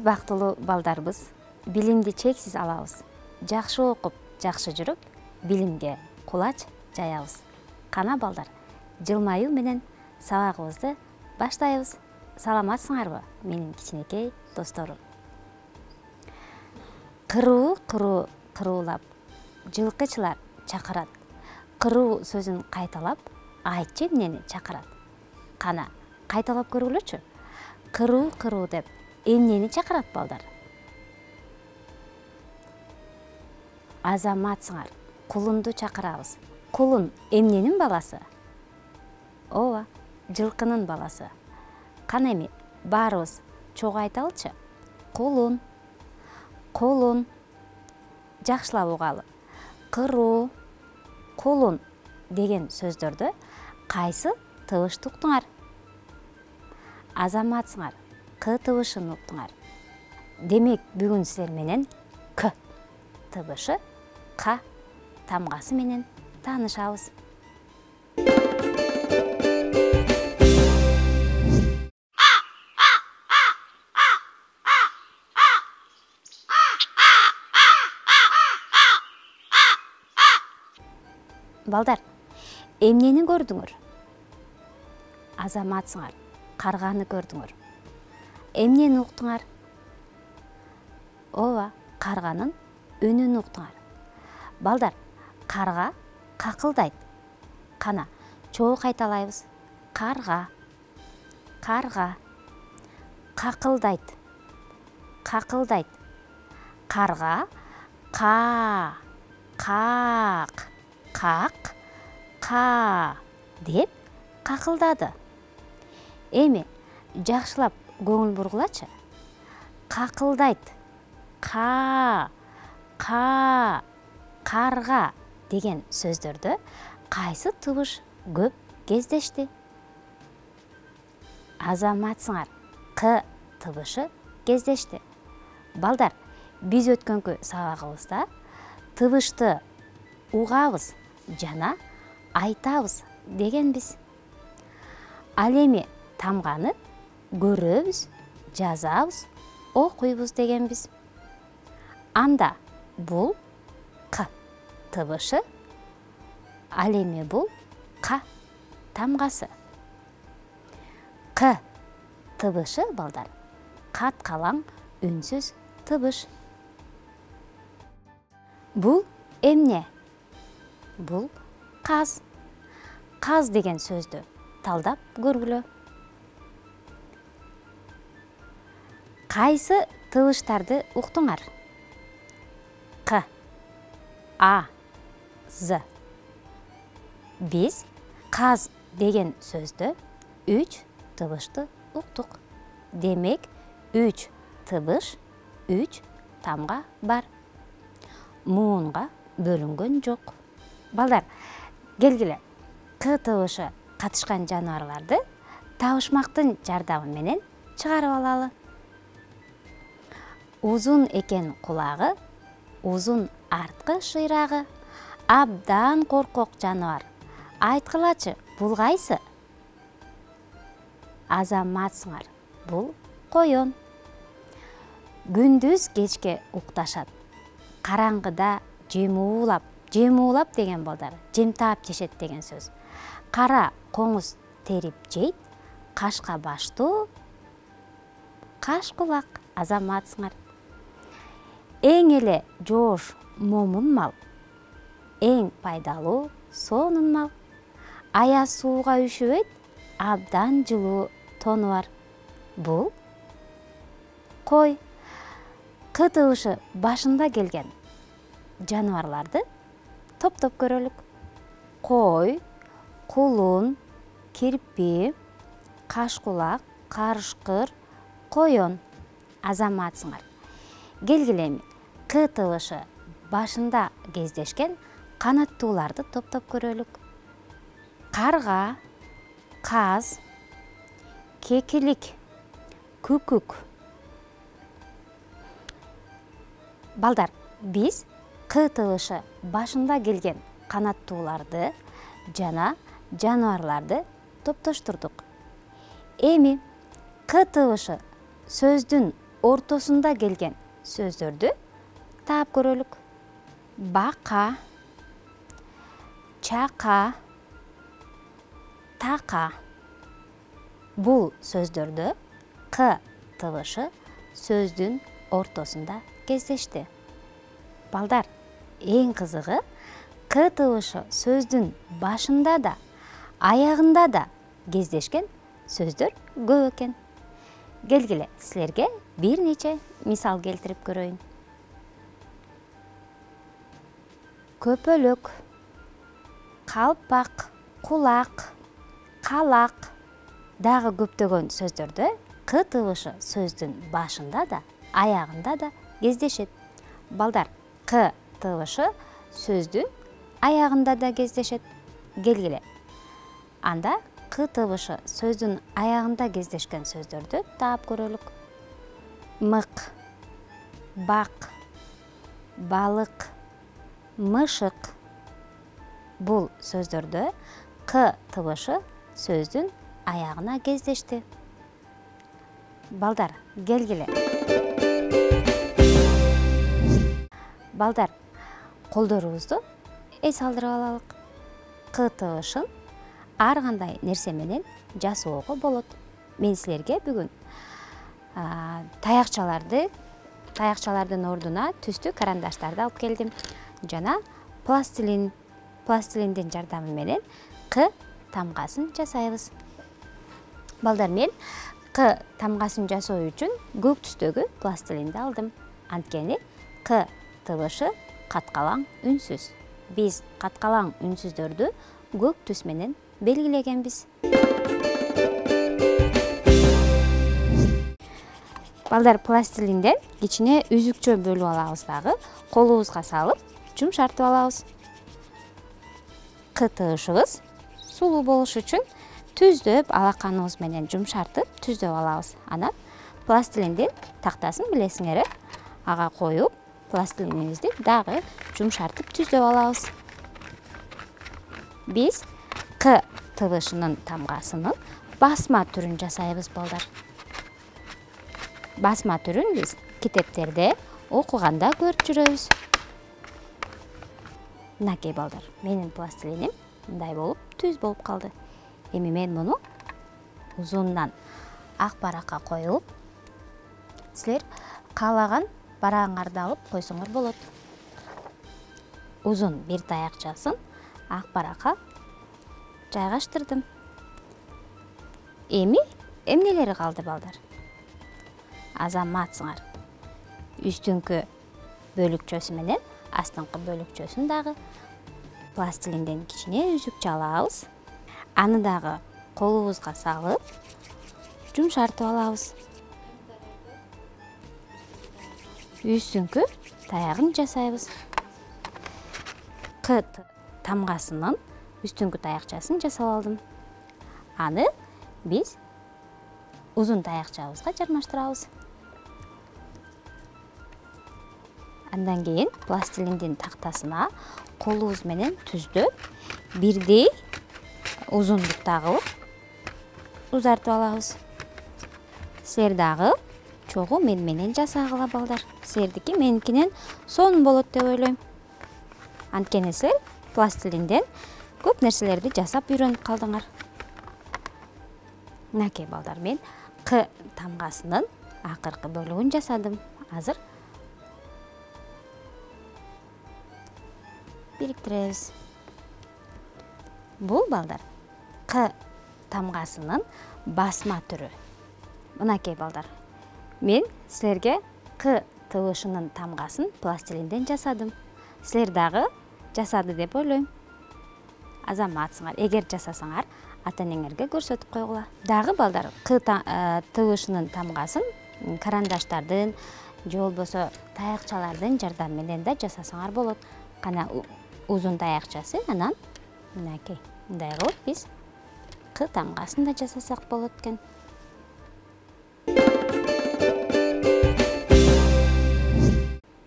Биз бактылуу балдарбыз, билимди чексиз алабыз. Жакшы окуп, жакшы жүрүп, билимге кулач жаябыз. Кана балдар, жылмаюу менен сабагыбызды баштайбыз. Саламатсыңарбы, менин кичинекей досторум? Кыруу кыруулап, жылкычылар чакырат. Кыруу сөзүн кайталап, айтчы эмнени чакырат. Кана, кайталап көргүлөчү. Кыруу деп эмнени чакырат балдар? Азаматсыңар, кулунду чакырабыз. Кулун эмненин баласы? Ооба, жылкынын баласы. Кана эми баарыбыз чогуу айталычы. Кулун. Жакшылап угалы. Кыруу, кулун деген сөздөрдө кайсы табышты уктуңар? Азаматсыңар, к табышын уктуңар. Демек бүгүн силер менен к табышы, к тамгасы менен таанышабыз. Балдар, эмнени көрдүңөр? Азаматсыңар, карганы көрдүңөр. Эмнени уктуңар? Ооба, карганын үнүн уктуңар. Балдар, карга какылдайт. Кана, чогуу кайталайбыз. Карга, какылдайт. Карга, как, деп какылдады. Эми жакшылап көңүл бургулачы. Какылдайт, карга деген сөздөрдө кайсы табыш көп кездешти? Азаматсыңар, к табышы кездешти. Балдар, биз өткөнкү сабагыбызда табышты угабыз жана айтабыз дегенбиз. Ал эми тамганы көрөбүз, жазабыз, окуйбуз дегенбиз. Анда бул к табышы, ал эми бул к тамгасы. К табышы, балдар, каткалаң үнсүз табыш. Бул эмне? Бул каз. Каз деген сөздү талдап көргүлө. Кайсы табыштарды уктуңар? К, а, з. Биз каз деген сөздө 3 табышты уктук. Демек, 3 табыш, 3 тамга бар. Муунга бөлүнгөн жок. Балдар, келгиле, к табышы катышкан жаныбарларды табышмактын жардамы менен чыгарып алалы. Узун экен кулагы, узун арткы шыйрагы, абдан коркок жаныбар. Айткылачы, бул кайсы? Азаматсыңар, бул коён. Күндүз кечке укташат. Караңгыда жемуулап деген балдар, жемтаап жешет деген сөз. Кара коңуз терип жейт, кашка баштуу, каш кулак. Азаматсыңар. Эң эле жоош момун мал, эң пайдалуу сонун мал. Аяз сууга үшүбөйт, абдан жылуу тону бар. Бул кой. К табышы башында келген жаныбарларды топтоп көрөлүк. Кой, кулун, кирпи, кашкулак, карышкыр, коён. Азаматсыңар. Келгиле эми к табышы башында кездешкен канаттууларды топтоп көрөлүк. Карга, каз, кекилик, күкүк. Балдар, биз к табышы башында келген канаттууларды жана жаныбарларды топтоштурдук. Эми к табышы сөздүн ортосунда келген сөздөрдү таап көрөлүк. Бака, чака, така. Бул сөздөрдө к тыбышы сөздүн ортосунда кездешти. Балдар, эң кызыгы к тыбышы сөздүн башында да, аягында да кездешкен сөздөр көп экен. Келгиле, силерге бир нече мисал келтирип көрөйүн. Көпөлөк, калпак, кулак, калак дагы көптөгөн сөздөрдө к тыбышы сөздүн башында да, аягында да кездешет. Балдар, к тыбышы сөздүн аягында да кездешет. Келгиле. Анда к тыбышы сөздүн аягында кездешкен сөздөрдү таап көрөлүк. Мык, бак, балык, мышык. Бул сөздөрдө к тыбышы сөздүн аягына кездешти. Балдар, келгиле. Балдар, колдорубузду эс алдырып алалык. К тыбышын ар кандай нерсе менен жасоого болот. Мен силерге бүгүн таякчалардын ордуна түстүү карандаштарды алып келдим. Жана пластилиндин жардамы менен к тамгасын жасайбыз. Балдар, мен к тамгасын жасоо үчүн көк түстөгү пластилинди алдым. Анткени к тыбышы каткалаң үнсүз. Биз каткалаң үнсүздөрдү көк түс менен белгилегенбиз. Балдар, пластилинден кичине үзүкчө бөлүп алабыз дагы, колубузга салып, жумшартып алабыз. К тыбышыбыз сулуу болуш үчүн түздөп, алаканыбыз менен жумшартып, түздөп алабыз. Анан пластилиндин тактасын билесиңер, ага коюп, пластилинибизди дагы жумшартып, түздөп алабыз. Биз к тыбышынын тамгасынын басма түрүн жасайбыз, балдар. Басма түрүн биз китептерде окуганда көрүп жүрөбүз. Мынакей, балдар, менин пластилиним мындай болуп түз болуп калды. Эми мен муну узундан ак баракка коюп, силер каалаган барагыңарды алып койсоңор болот. Узун бир таякчасын ак баракка жайгаштырдым. Эми эмнелери калды, балдар? Азаматсыңар. Үстүңкү бөлүкчөсү менен астыңкы бөлүкчөсүн дагы пластилинден кичине үзүкчө алабыз. Аны дагы колубузга салып, жумшартып алабыз. Үстүңкү таягын жасайбыз. К тамгасынын үстүңкү таякчасын жасап алдым. Аны биз узун таякчабызга жармаштырабыз. Андан кийин пластилиндин тактасына колубуз менен түздөп, бирдей узундуктагы узартып алабыз. Силер дагы чогуу мен менен жасагыла, балдар. Силердики меникинен сонун болот деп ойлойм. Анткени силер пластилинден көп нерселерди жасап үйрөнүп калдыңар. Мынакей, балдар, мен к тамгасынын акыркы бөлүгүн жасадым. Азыр бириктиребиз. Бул, балдар, к тамгасынын басма түрү. Мынакей, балдар, мен силерге к тыбышынын тамгасын пластилинден жасадым. Силер дагы жасады деп ойлойм. Азаматсыңар. Эгер жасасаңар, ата-энеңерге көрсөтүп койгула. Дагы, балдар, к тыбышынын тамгасын карандаштардын же болбосо таякчалардын жардамы менен да жасасаңар болот. Кана узун таякчасы, анан мынакей мындай кылып биз к тамгасын да жасасак болот экен.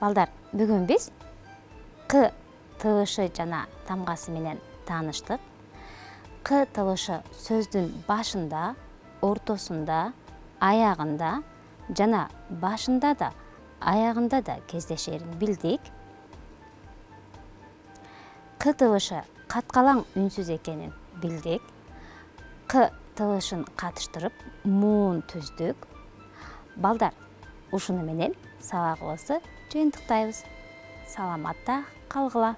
Балдар, бүгүн биз к тыбышы жана тамгасы менен тааныштык. К тыбышы сөздүн башында, ортосунда, аягында, жана башында да аягында да кездешерин билдик. К табышы каткалаң үнсүз экенин билдик. К табышын катыштырып муун түздүк. Балдар, ушуну менен сабагыбызды жыйынтыктайбыз. Саламатта калгыла.